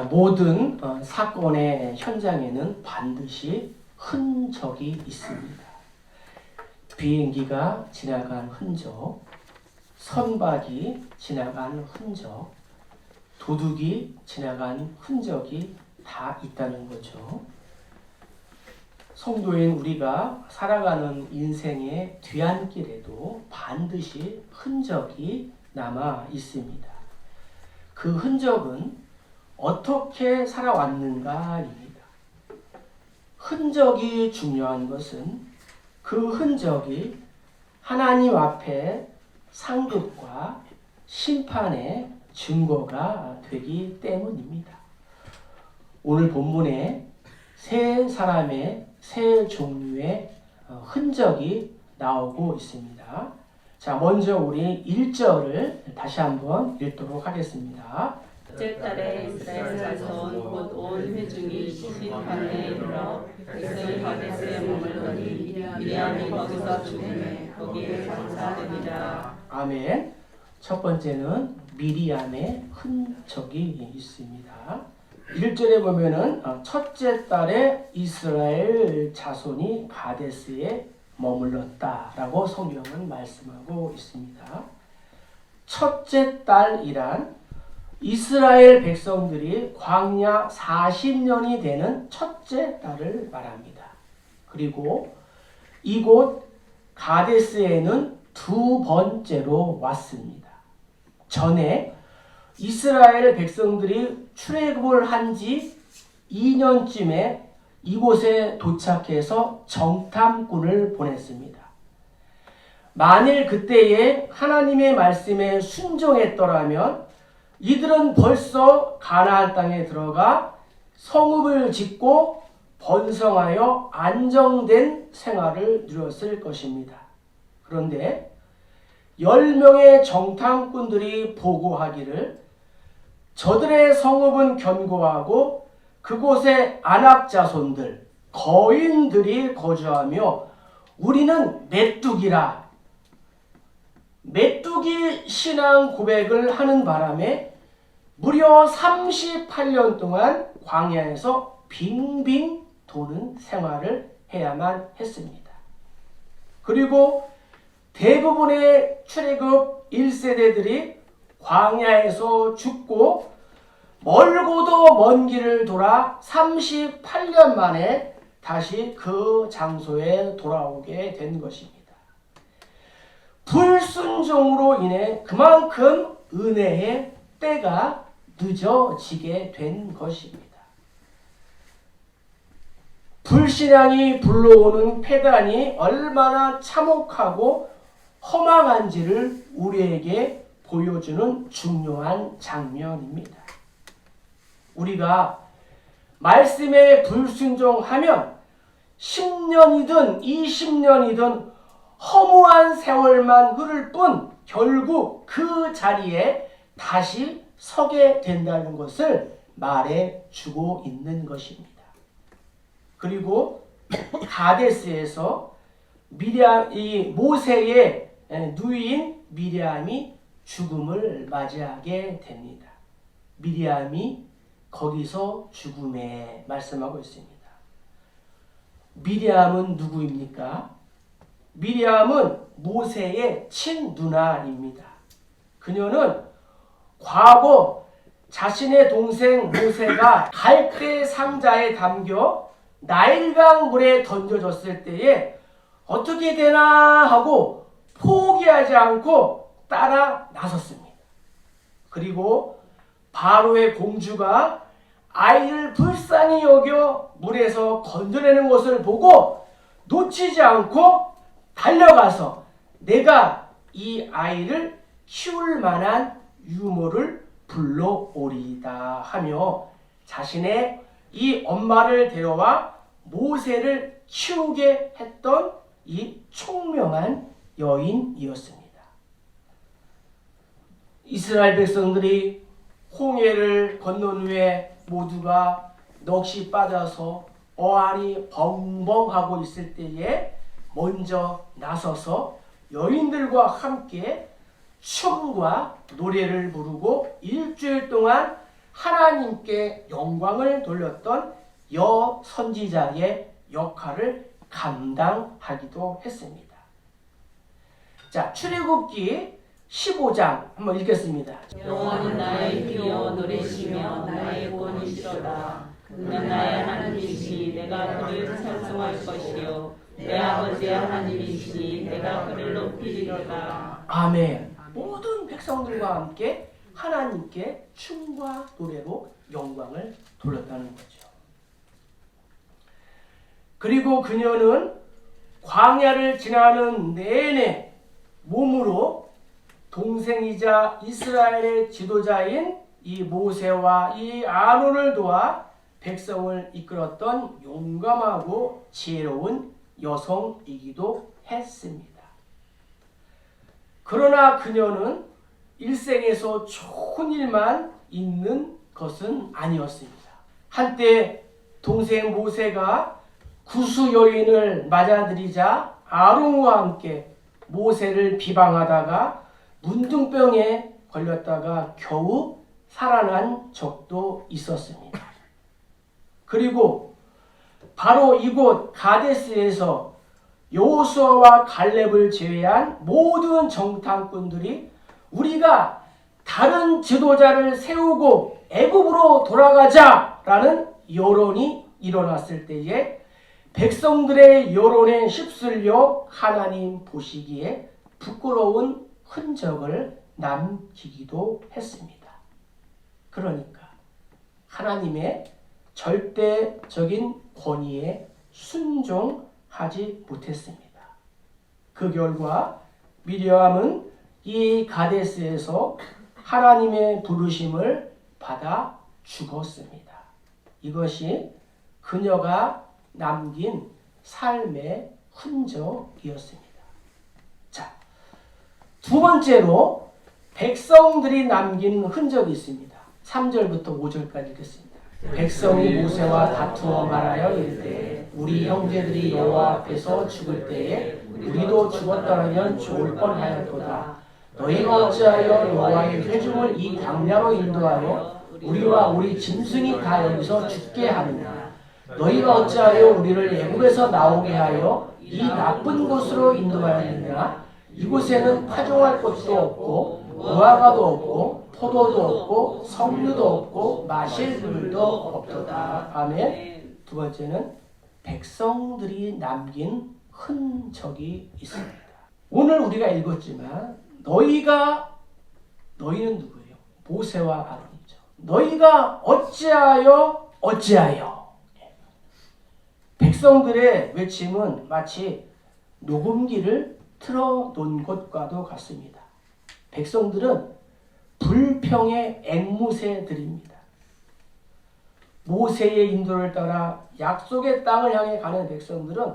모든 사건의 현장에는 반드시 흔적이 있습니다. 비행기가 지나간 흔적, 선박이 지나간 흔적, 도둑이 지나간 흔적이 다 있다는 거죠. 성도인 우리가 살아가는 인생의 뒤안길에도 반드시 흔적이 남아 있습니다. 그 흔적은 어떻게 살아왔는가입니다. 흔적이 중요한 것은 그 흔적이 하나님 앞에 상급과 심판의 증거가 되기 때문입니다. 오늘 본문에 세 사람의 세 종류의 흔적이 나오고 있습니다. 자, 먼저 우리 1절을 다시 한번 읽도록 하겠습니다. 첫째 달에 이스라엘 자손 곧 온 회중이 시판에 이르러 백성이 가데스에 머물더니 미리암이 거기서 죽음에 거기에 장사되니라. 아멘. 첫 번째는 미리암의 흔적이 있습니다. 1절에 보면은 첫째 달에 이스라엘 자손이 가데스에 머물렀다라고 성경은 말씀하고 있습니다. 첫째 달이란 이스라엘 백성들이 광야 40년이 되는 첫째 달을 말합니다. 그리고 이곳 가데스에는 두 번째로 왔습니다. 전에 이스라엘 백성들이 출애굽을 한 지 2년쯤에 이곳에 도착해서 정탐꾼을 보냈습니다. 만일 그때에 하나님의 말씀에 순종했더라면 이들은 벌써 가나안 땅에 들어가 성읍을 짓고 번성하여 안정된 생활을 누렸을 것입니다. 그런데 10명의 정탐꾼들이 보고하기를 저들의 성읍은 견고하고 그곳에 아낙 자손들, 거인들이 거주하며 우리는 메뚜기라. 메뚜기 신앙 고백을 하는 바람에 무려 38년 동안 광야에서 빙빙 도는 생활을 해야만 했습니다. 그리고 대부분의 출애굽 1세대들이 광야에서 죽고 멀고도 먼 길을 돌아 38년 만에 다시 그 장소에 돌아오게 된 것입니다. 불순종으로 인해 그만큼 은혜의 때가 늦어지게 된 것입니다. 불신앙이 불러오는 폐단이 얼마나 참혹하고 허망한지를 우리에게 보여주는 중요한 장면입니다. 우리가 말씀에 불순종하면 10년이든 20년이든 허무한 세월만 흐를 뿐 결국 그 자리에 다시 서게 된다는 것을 말해주고 있는 것입니다. 그리고 가데스에서 이 모세의 누이인 미리암이 죽음을 맞이하게 됩니다. 미리암이 거기서 죽음에 말씀하고 있습니다. 미리암은 누구입니까? 미리암은 모세의 친누나입니다. 그녀는 과거 자신의 동생 모세가 갈대 상자에 담겨 나일강 물에 던져졌을 때에 어떻게 되나 하고 포기하지 않고 따라 나섰습니다. 그리고 바로의 공주가 아이를 불쌍히 여겨 물에서 건져내는 것을 보고 놓치지 않고 달려가서 내가 이 아이를 키울 만한 유모를 불러오리다 하며 자신의 이 엄마를 데려와 모세를 키우게 했던 이 총명한 여인이었습니다. 이스라엘 백성들이 홍해를 건넌 후에 모두가 넋이 빠져서 어안이 벙벙하고 있을 때에 먼저 나서서 여인들과 함께 춤과 노래를 부르고 일주일 동안 하나님께 영광을 돌렸던 여선지자의 역할을 감당하기도 했습니다. 자, 출애굽기 15장 한번 읽겠습니다. 여호와는 나의 귀여 노래시며 나의 권이시로다. 그는 나의 하나님이시니 내가 그를 찬송할 것이요 내 아버지의 하나님이시니 내가 그를 높이리로다. 아멘. 모든 백성들과 함께 하나님께 춤과 노래로 영광을 돌렸다는 거죠. 그리고 그녀는 광야를 지나는 내내 몸으로 동생이자 이스라엘의 지도자인 이 모세와 이 아론을 도와 백성을 이끌었던 용감하고 지혜로운 여성이기도 했습니다. 그러나 그녀는 일생에서 좋은 일만 있는 것은 아니었습니다. 한때 동생 모세가 구수 여인을 맞아들이자 아론과 함께 모세를 비방하다가 문둥병에 걸렸다가 겨우 살아난 적도 있었습니다. 그리고 바로 이곳 가데스에서 여호수아와 갈렙을 제외한 모든 정탐꾼들이 우리가 다른 지도자를 세우고 애굽으로 돌아가자라는 여론이 일어났을 때에 백성들의 여론에 휩쓸려 하나님 보시기에 부끄러운 흔적을 남기기도 했습니다. 그러니까 하나님의 절대적인 권위에 순종하지 못했습니다. 그 결과 미리암은 이 가데스에서 하나님의 부르심을 받아 죽었습니다. 이것이 그녀가 남긴 삶의 흔적이었습니다. 자, 두 번째로 백성들이 남긴 흔적이 있습니다. 3절부터 5절까지 읽겠습니다. 백성이 모세와 다투어 말하여 이르되 우리 형제들이 여호와 앞에서 죽을 때에 우리도 죽었더라면 좋을 뻔하였도다. 너희가 어찌하여 여호와의 회중을 이 광야로 인도하여 우리와 우리 짐승이 다 여기서 죽게 하느냐. 너희가 어찌하여 우리를 애굽에서 나오게 하여 이 나쁜 곳으로 인도하였느냐. 이곳에는 파종할 곳도 없고 무화과도 없고 포도도 없고 석류도 없고 마실 물도 없도다. 아멘. 두 번째는 백성들이 남긴 흔적이 있습니다. 오늘 우리가 읽었지만 너희는 누구예요? 모세와 아론이죠. 너희가 어찌하여 백성들의 외침은 마치 녹음기를 틀어놓은 것과도 같습니다. 백성들은 불평의 앵무새들입니다. 모세의 인도를 따라 약속의 땅을 향해 가는 백성들은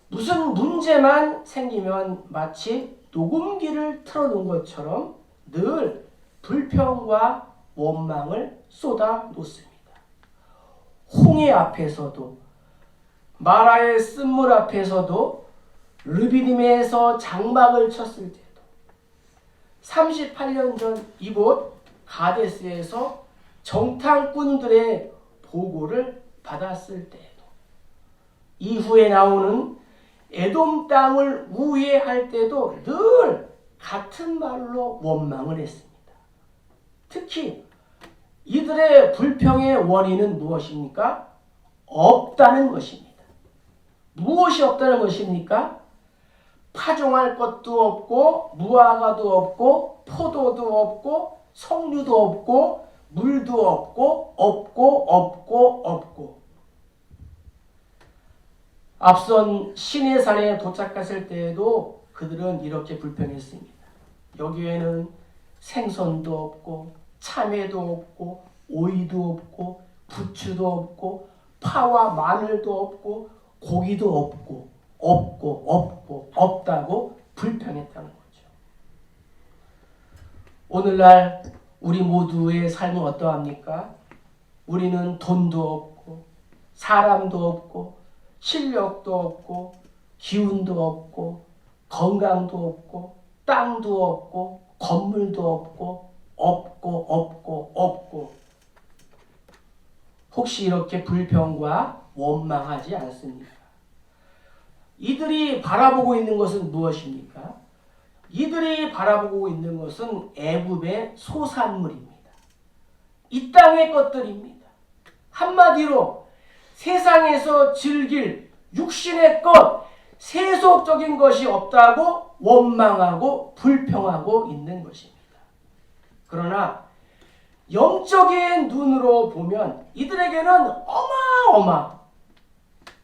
무슨 문제만 생기면 마치 녹음기를 틀어놓은 것처럼 늘 불평과 원망을 쏟아 놓습니다. 홍해 앞에서도 마라의 쓴물 앞에서도 르비딤에서 장막을 쳤을 때도 38년 전 이곳 가데스에서 정탐꾼들의 보고를 받았을 때에도 이후에 나오는 에돔 땅을 우회할 때도 늘 같은 말로 원망을 했습니다. 특히 이들의 불평의 원인은 무엇입니까? 없다는 것입니다. 무엇이 없다는 것입니까? 파종할 것도 없고 무화과도 없고 포도도 없고 석류도 없고 물도 없고 앞선 시내산에 도착했을 때에도 그들은 이렇게 불평했습니다. 여기에는 생선도 없고 참외도 없고 오이도 없고 부추도 없고 파와 마늘도 없고 고기도 없다고 불평했다는 거죠. 오늘날 우리 모두의 삶은 어떠합니까? 우리는 돈도 없고 사람도 없고 실력도 없고 기운도 없고 건강도 없고 땅도 없고 건물도 없고 없고 혹시 이렇게 불평과 원망하지 않습니까? 이들이 바라보고 있는 것은 무엇입니까? 이들이 바라보고 있는 것은 애굽의 소산물입니다. 이 땅의 것들입니다. 한마디로 세상에서 즐길 육신의 것, 세속적인 것이 없다고 원망하고 불평하고 있는 것입니다. 그러나 영적인 눈으로 보면 이들에게는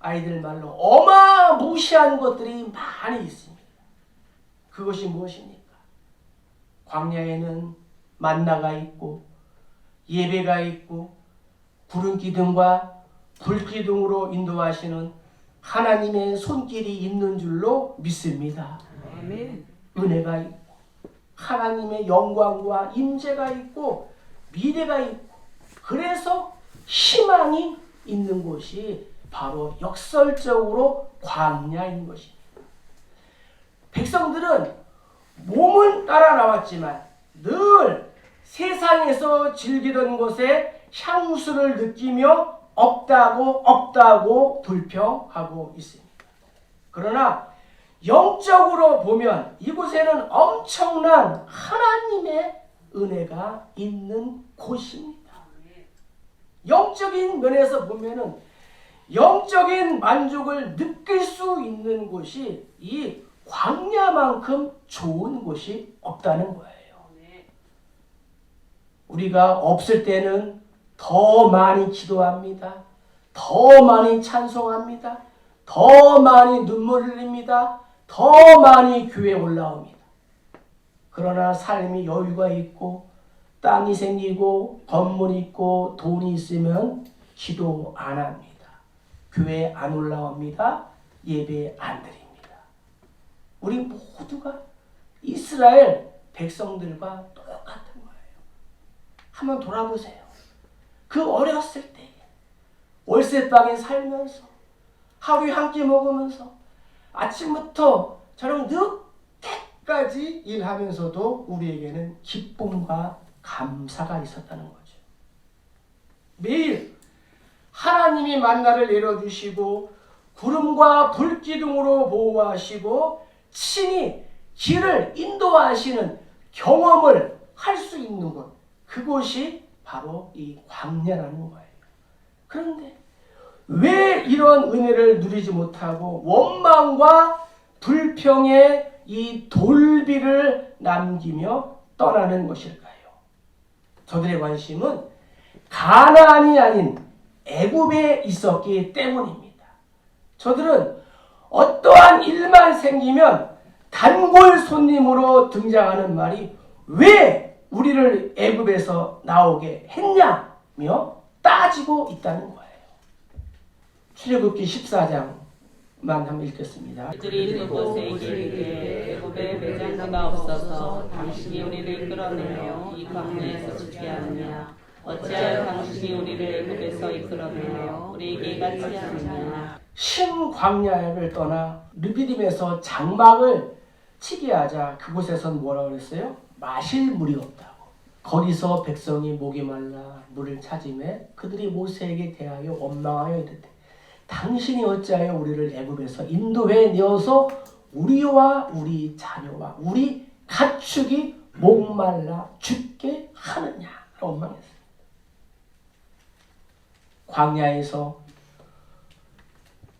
아이들 말로 어마무시한 것들이 많이 있습니다. 그것이 무엇입니까? 광야에는 만나가 있고 예배가 있고 구름 기둥과 불 기둥으로 인도하시는 하나님의 손길이 있는 줄로 믿습니다. 아멘. 은혜가 있고 하나님의 영광과 임재가 있고 미래가 있고 그래서 희망이 있는 곳이 바로 역설적으로 광야인 것입니다. 백성들은 몸은 따라 나왔지만 늘 세상에서 즐기던 것에 향수를 느끼며 없다고 불평하고 있습니다. 그러나 영적으로 보면 이곳에는 엄청난 하나님의 은혜가 있는 곳입니다. 영적인 면에서 보면은 영적인 만족을 느낄 수 있는 곳이 이 광야만큼 좋은 곳이 없다는 거예요. 우리가 없을 때는 더 많이 기도합니다. 더 많이 찬송합니다. 더 많이 눈물 흘립니다. 더 많이 교회에 올라옵니다. 그러나 삶이 여유가 있고 땅이 생기고 건물이 있고 돈이 있으면 기도 안 합니다. 교회에 안 올라옵니다. 예배 안 드립니다. 우리 모두가 이스라엘 백성들과 똑같은 거예요. 한번 돌아보세요. 그 어렸을 때 월세방에 살면서 하루에 한 끼 먹으면서 아침부터 저녁 늦게까지 일하면서도 우리에게는 기쁨과 감사가 있었다는 거죠. 매일 하나님이 만나를 내려주시고 구름과 불기둥으로 보호하시고 친히 길을 인도하시는 경험을 할 수 있는 곳, 그곳이 바로 이 광야라는 거예요. 그런데 왜 이런 은혜를 누리지 못하고 원망과 불평의 이 돌비를 남기며 떠나는 것일까요? 저들의 관심은 가나안이 아닌 애굽에 있었기 때문입니다. 저들은 어떠한 일만 생기면 단골 손님으로 등장하는 말이 왜 우리를 애굽에서 나오게 했냐며 따지고 있다는 거예요. 출애굽기 14장만 한번 읽겠습니다. 그들이 그곳에 이르되 애굽에 매장지가 없어서 당신이 우리를 끌어내어 이 광야에서 죽게 하느냐? 어찌하여 당신이 우리를 애굽에서 이끌어내어 우리에게 같이 하느냐? 신광야를 떠나 르비딤에서 장막을 치게 하자 그곳에선 뭐라고 그랬어요? 마실 물이 없다고. 거기서 백성이 목이 말라 물을 찾으매 그들이 모세에게 대하여 원망하여 이르되 당신이 어찌하여 우리를 애굽에서 인도해 내어서 우리와 우리 자녀와 우리 가축이 목말라 죽게 하느냐 원망했습니다. 광야에서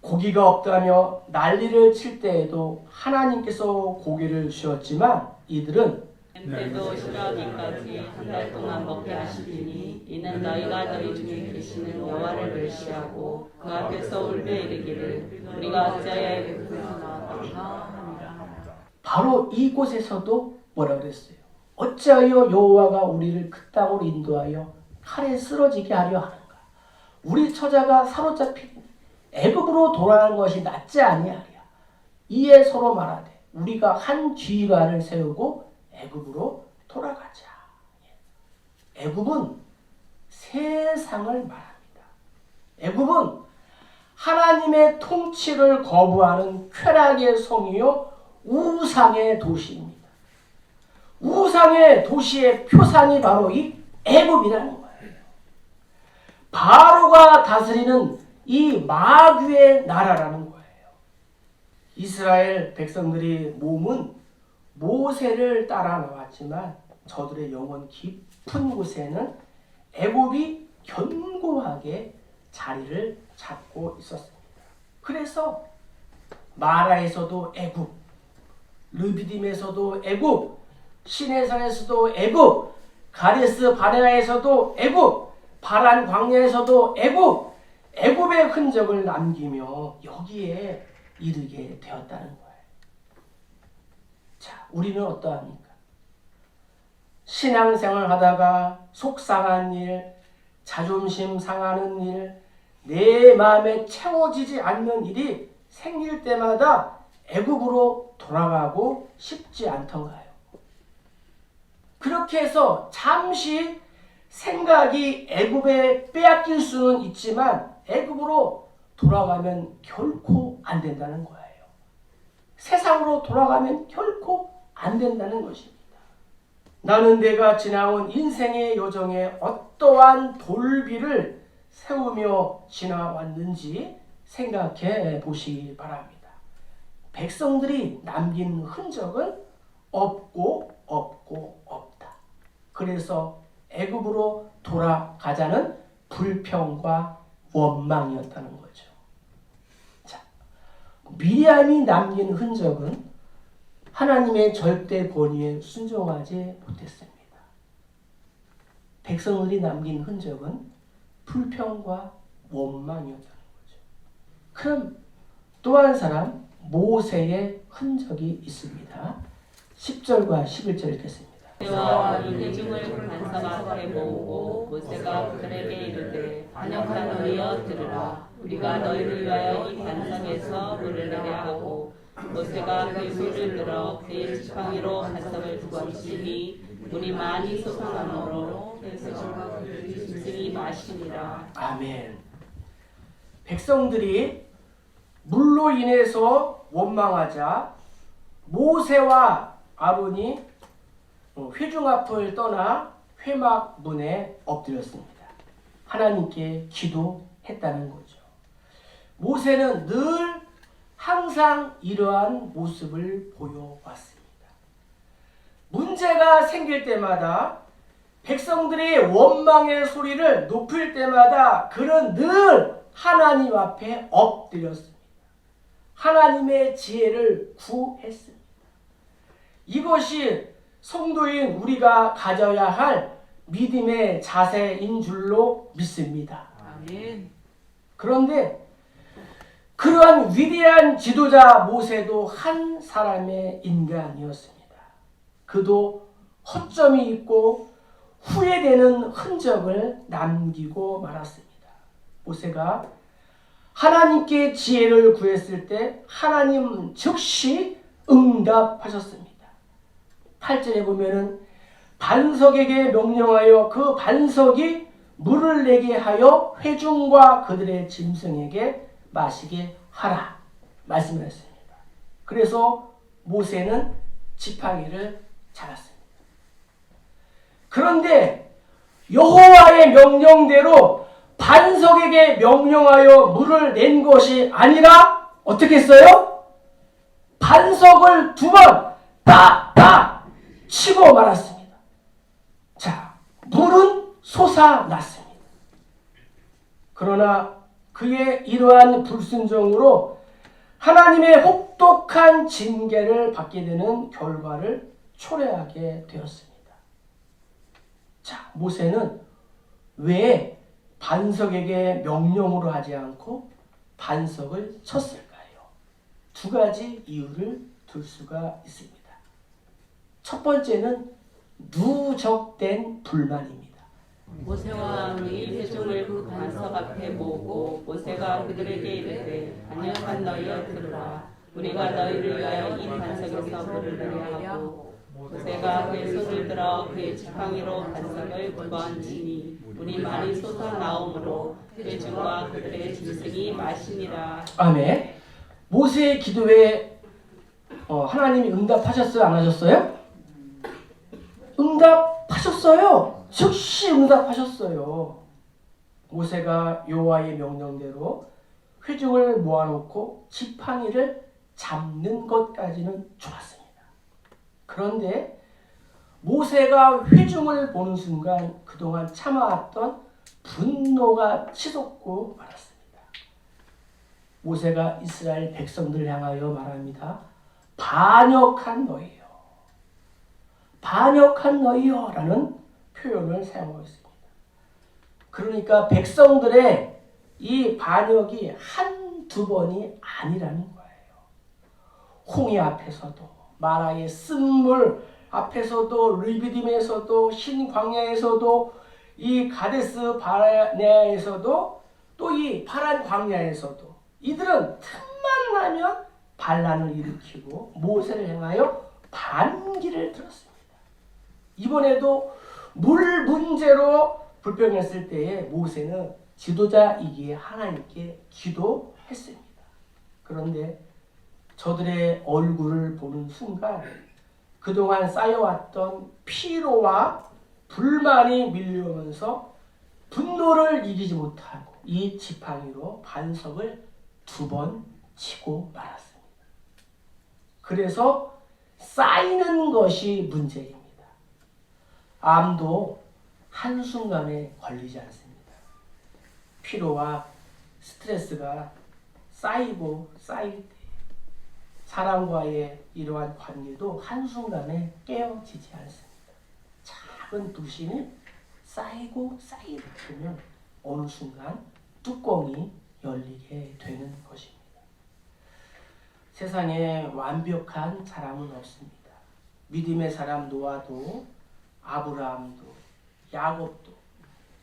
고기가 없다며 난리를 칠 때에도 하나님께서 고기를 주셨지만 이들은 때도 싫어하기까지 한 달 동안 먹게 하시리니 이는 너희가 너희 중에 계시는 여호와를 멸시하고 그 앞에서 울며 이르기를 우리가 어찌하여 애굽에서 나왔던가 하니라. 바로 이곳에서도 뭐라 그랬어요? 어찌하여 여호와가 우리를 그 땅으로 인도하여 칼에 쓰러지게 하려 하는가? 우리 처자가 사로잡힌 애굽으로 돌아가는 것이 낫지 아니하랴. 이에 서로 말하되 우리가 한 지휘관을 세우고 애굽으로 돌아가자. 애굽은 세상을 말합니다. 애굽은 하나님의 통치를 거부하는 쾌락의 성이요 우상의 도시입니다. 우상의 도시의 표상이 바로 이 애굽이라는 거예요. 바로가 다스리는 이 마귀의 나라라는 거예요. 이스라엘 백성들이 몸은 모세를 따라 나왔지만 저들의 영혼 깊은 곳에는 애굽이 견고하게 자리를 잡고 있었습니다. 그래서 마라에서도 애굽, 르비딤에서도 애굽, 시내산에서도 애굽, 가데스 바네아에서도 애굽, 바란 광야에서도 애굽, 애굽의 흔적을 남기며 여기에 이르게 되었다는 거예요. 자, 우리는 어떠합니까? 신앙생활 하다가 속상한 일, 자존심 상하는 일, 내 마음에 채워지지 않는 일이 생길 때마다 애굽으로 돌아가고 싶지 않던가요? 그렇게 해서 잠시 생각이 애굽에 빼앗길 수는 있지만 애굽으로 돌아가면 결코 안 된다는 거예요. 세상으로 돌아가면 결코 안 된다는 것입니다. 나는 내가 지나온 인생의 여정에 어떠한 돌비를 세우며 지나왔는지 생각해 보시기 바랍니다. 백성들이 남긴 흔적은 없고 없다. 그래서 애굽으로 돌아가자는 불평과 원망이었다는 거죠. 자, 미리암이 남긴 흔적은 하나님의 절대 권위에 순종하지 못했습니다. 백성들이 남긴 흔적은 불평과 원망이었다는 거죠. 그럼 또 한 사람 모세의 흔적이 있습니다. 10절과 11절 읽겠습니다. 모세와 이 회중을 반석 앞에 모으고 모세가 그들에게 이르되 반역한 너희여 들으라. 우리가 너희를 위하여 이 반석에서 물을 내게 하고 모세가 그 손을 들어 그의 지팡이로 반석을 두었으니 물이 많이 솟아나므로 백성과 그들의 짐승이 마시니라. 아멘. 백성들이 물로 인해서 원망하자 모세와 아론이 회중 앞을 떠나 회막 문에 엎드렸습니다. 하나님께 기도했다는 거죠. 모세는 늘 항상 이러한 모습을 보여왔습니다. 문제가 생길 때마다 백성들의 원망의 소리를 높일 때마다 그는 늘 하나님 앞에 엎드렸습니다. 하나님의 지혜를 구했습니다. 이것이 성도인 우리가 가져야 할 믿음의 자세인 줄로 믿습니다. 아멘. 그런데 그러한 위대한 지도자 모세도 한 사람의 인간이었습니다. 그도 허점이 있고 후회되는 흔적을 남기고 말았습니다. 모세가 하나님께 지혜를 구했을 때 하나님 즉시 응답하셨습니다. 8절에 보면은 반석에게 명령하여 그 반석이 물을 내게 하여 회중과 그들의 짐승에게 마시게 하라 말씀을 했습니다. 그래서 모세는 지팡이를 잡았습니다. 그런데 여호와의 명령대로 반석에게 명령하여 물을 낸 것이 아니라 어떻게 했어요? 반석을 두 번 딱 치고 말았습니다. 자, 물은 솟아났습니다. 그러나 그의 이러한 불순종으로 하나님의 혹독한 징계를 받게 되는 결과를 초래하게 되었습니다. 자, 모세는 왜 반석에게 명령으로 하지 않고 반석을 쳤을까요? 두 가지 이유를 들 수가 있습니다. 첫 번째는 누적된 불만입니다. 모세와 아론이 회중을 그 반석 앞에 모으고 모세가 그들에게 이르되 반역한 너희여 들으라. 우리가 너희를 위하여 이 반석에서 물을 내게 하고 모세가 그의 손을 들어 그의 지팡이로 반석을 두 번 치니 물이 많이 솟아나오므로 회중과 그들의 짐승이 마시니라. 아멘. 모세의 기도에 하나님이 응답하셨어요? 안 하셨어요? 응답하셨어요. 즉시 응답하셨어요. 모세가 여호와의 명령대로 회중을 모아놓고 지팡이를 잡는 것까지는 좋았습니다. 그런데 모세가 회중을 보는 순간 그동안 참아왔던 분노가 치솟고 말았습니다. 모세가 이스라엘 백성들을 향하여 말합니다. 반역한 너희여, 반역한 너희여 라는 표현을 사용하고 있습니다. 그러니까 백성들의 이 반역이 한두 번이 아니라는 거예요. 홍해 앞에서도, 마라의 쓴물 앞에서도, 르비딤에서도, 신광야에서도, 이 가데스 바네아에서도, 또 이 파란 광야에서도 이들은 틈만 나면 반란을 일으키고 모세를 향하여 반기를 들었습니다. 이번에도 물 문제로 불평했을 때에 모세는 지도자이기에 하나님께 기도했습니다. 그런데 저들의 얼굴을 보는 순간 그동안 쌓여왔던 피로와 불만이 밀려오면서 분노를 이기지 못하고 이 지팡이로 반석을 2번 치고 말았습니다. 그래서 쌓이는 것이 문제입니다. 암도 한순간에 걸리지 않습니다. 피로와 스트레스가 쌓이고 쌓일 때 사람과의 이러한 관계도 한순간에 깨어지지 않습니다. 작은 부심이 쌓이고 쌓이다 보면 어느 순간 뚜껑이 열리게 되는 것입니다. 세상에 완벽한 사람은 없습니다. 믿음의 사람 노아도, 아브라함도, 야곱도,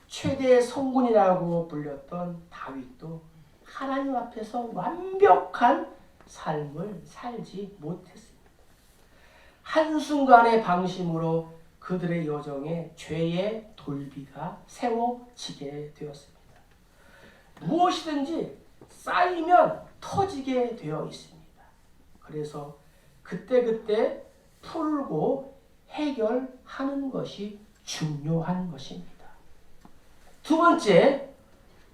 최대의 성군이라고 불렸던 다윗도 하나님 앞에서 완벽한 삶을 살지 못했습니다. 한순간의 방심으로 그들의 여정에 죄의 돌비가 세워지게 되었습니다. 무엇이든지 쌓이면 터지게 되어 있습니다. 그래서 그때그때 풀고 해결하는 것이 중요한 것입니다. 2번째,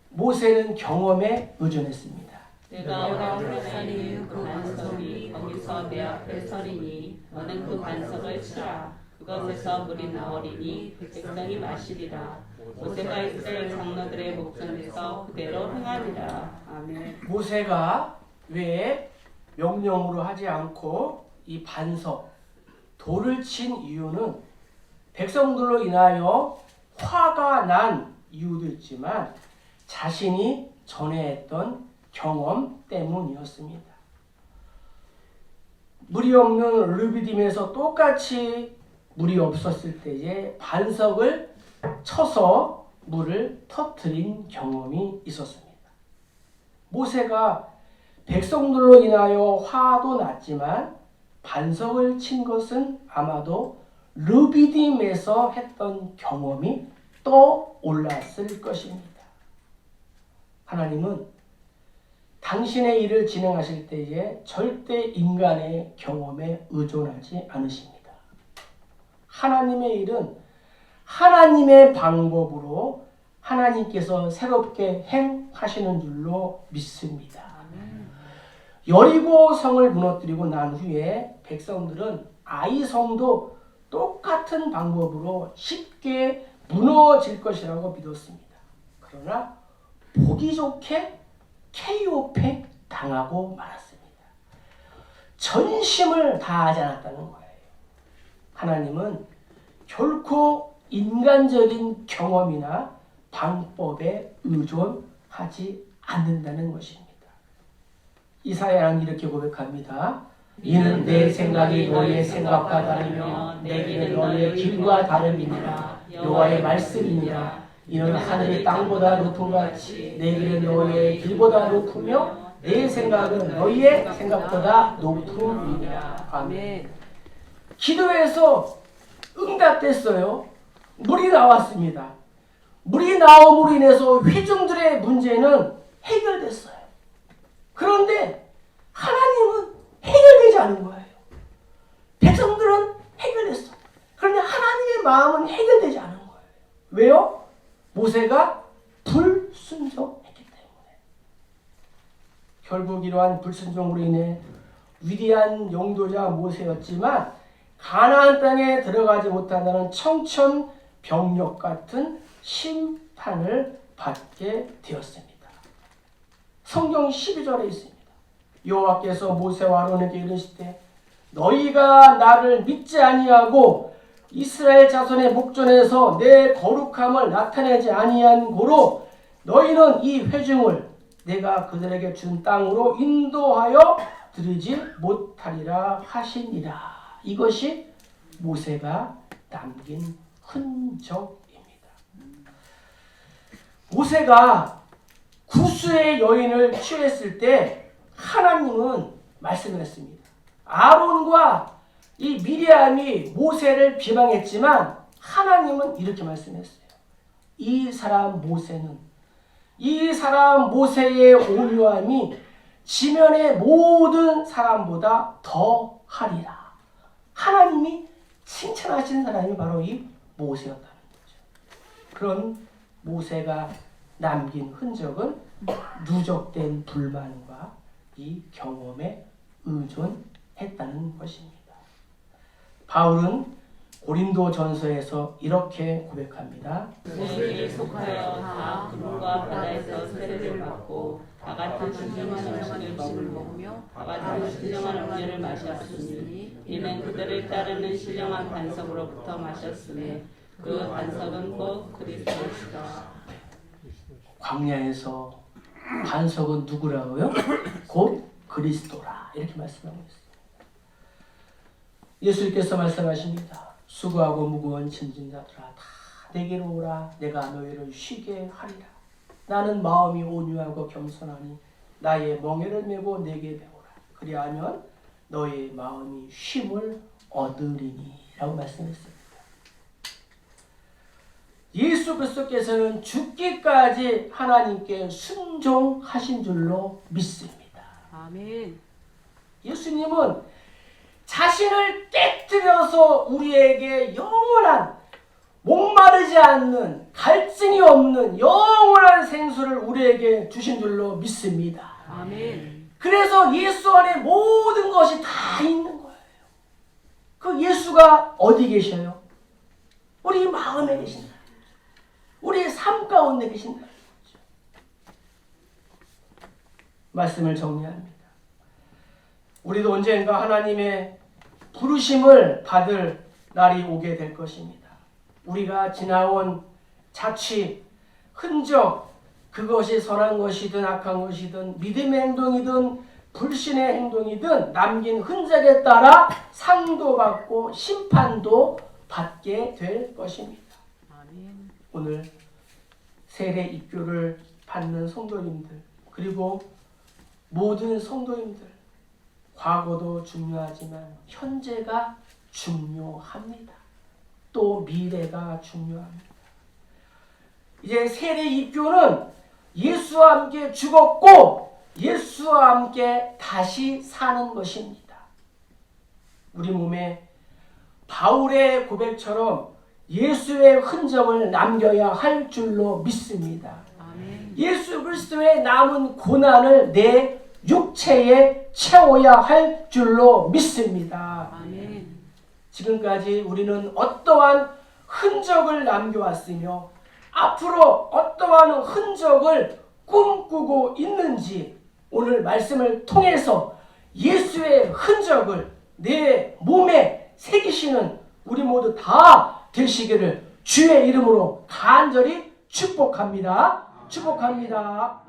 모세는 경험에 의존했습니다. 내가 오라고 하니 그 반석이 거기서 내 앞에 서리니 너는 그 반석을 치라. 그것에서 물이 나오리니 백성이 마시리라. 모세가 이스라엘 장로들의 목전에서 그대로 행하니라. 아멘. 모세가 왜 명령으로 하지 않고 이 반석, 돌을 친 이유는 백성들로 인하여 화가 난 이유도 있지만 자신이 전에 했던 경험 때문이었습니다. 물이 없는 르비딤에서 똑같이 물이 없었을 때에 반석을 쳐서 물을 터뜨린 경험이 있었습니다. 모세가 백성들로 인하여 화도 났지만 반석을 친 것은 아마도 르비딤에서 했던 경험이 떠올랐을 것입니다. 하나님은 당신의 일을 진행하실 때에 절대 인간의 경험에 의존하지 않으십니다. 하나님의 일은 하나님의 방법으로 하나님께서 새롭게 행하시는 줄로 믿습니다. 여리고 성을 무너뜨리고 난 후에 백성들은 아이 성도 똑같은 방법으로 쉽게 무너질 것이라고 믿었습니다. 그러나 보기 좋게 KO패 당하고 말았습니다. 전심을 다하지 않았다는 거예요. 하나님은 결코 인간적인 경험이나 방법에 의존하지 않는다는 것입니다. 이사야는 이렇게 고백합니다. 이는 내 생각이 너희의 생각과 다르며 내 길은 너희의 길과 다름이니라. 여호와의 말씀이니라. 이는 하늘이 땅보다 높은 같이 내 길은 너희의 길보다 높으며 내 생각은 너희의 생각보다 높음이니라. 아멘. 기도해서 응답됐어요. 물이 나왔습니다. 물이 나옴으로 인해서 회중들의 문제는 해결됐어요. 그런데 하나님은 해결되지 않은 거예요. 백성들은 해결됐어. 그런데 하나님의 마음은 해결되지 않은 거예요. 왜요? 모세가 불순종했기 때문에. 결국 이러한 불순종으로 인해 위대한 용도자 모세였지만 가나안 땅에 들어가지 못한다는 청천벽력 같은 심판을 받게 되었습니다. 성경 12절에 있습니다. 여호와께서 모세와 아론에게 이르시되 너희가 나를 믿지 아니하고 이스라엘 자손의 목전에서 내 거룩함을 나타내지 아니한 고로 너희는 이 회중을 내가 그들에게 준 땅으로 인도하여 드리지 못하리라 하시니라. 이것이 모세가 남긴 흔적입니다. 모세가 구스의 여인을 취했을 때 하나님은 말씀을 했습니다. 아론과 이 미리암이 모세를 비방했지만 하나님은 이렇게 말씀했어요. 이 사람 모세의 온유함이 지면의 모든 사람보다 더 하리라. 하나님이 칭찬하신 사람이 바로 이 모세였다는 거죠. 그런 모세가 남긴 흔적은 누적된 불만과 이 경험에 의존했다는 것입니다. 바울은 고린도 전서에서 이렇게 고백합니다. 모세에게 속하여 다 구름과 바다에서 세례를 받고 다 같은 신령한 음식을 먹으며 다 같은 신령한 음료를 마셨으니 이는 그들을 따르는 신령한 반석으로부터 마셨으니 그 반석은 곧 그리스도시다. 광야에서 반석은 누구라고요? 곧 그리스도라. 이렇게 말씀하고 있습니다. 예수님께서 말씀하십니다. 수고하고 무거운 짐진 자들아 다 내게로 오라. 내가 너희를 쉬게 하리라. 나는 마음이 온유하고 겸손하니 나의 멍에를 메고 내게 배우라. 그리하면 너희 마음이 쉼을 얻으리니 라고 말씀했습니다. 예수 그리스도께서는 죽기까지 하나님께 순종하신 줄로 믿습니다. 아멘. 예수님은 자신을 깨뜨려서 우리에게 영원한 목마르지 않는 갈증이 없는 영원한 생수를 우리에게 주신 줄로 믿습니다. 아멘. 그래서 예수 안에 모든 것이 다 있는 거예요. 그 예수가 어디 계셔요? 우리 마음에 계신다. 우리의 삶 가운데 계신다. 말씀을 정리합니다. 우리도 언젠가 하나님의 부르심을 받을 날이 오게 될 것입니다. 우리가 지나온 자취, 흔적, 그것이 선한 것이든 악한 것이든 믿음의 행동이든 불신의 행동이든 남긴 흔적에 따라 상도 받고 심판도 받게 될 것입니다. 아멘. 오늘 세례 입교를 받는 성도님들 그리고 모든 성도님들 과거도 중요하지만 현재가 중요합니다. 또 미래가 중요합니다. 이제 세례 입교는 예수와 함께 죽었고 예수와 함께 다시 사는 것입니다. 우리 몸에 바울의 고백처럼 예수의 흔적을 남겨야 할 줄로 믿습니다. 아멘. 예수 그리스도의 남은 고난을 내 육체에 채워야 할 줄로 믿습니다. 아멘. 지금까지 우리는 어떠한 흔적을 남겨왔으며 앞으로 어떠한 흔적을 꿈꾸고 있는지 오늘 말씀을 통해서 예수의 흔적을 내 몸에 새기시는 우리 모두 다 되시기를 주의 이름으로 간절히 축복합니다. 축복합니다.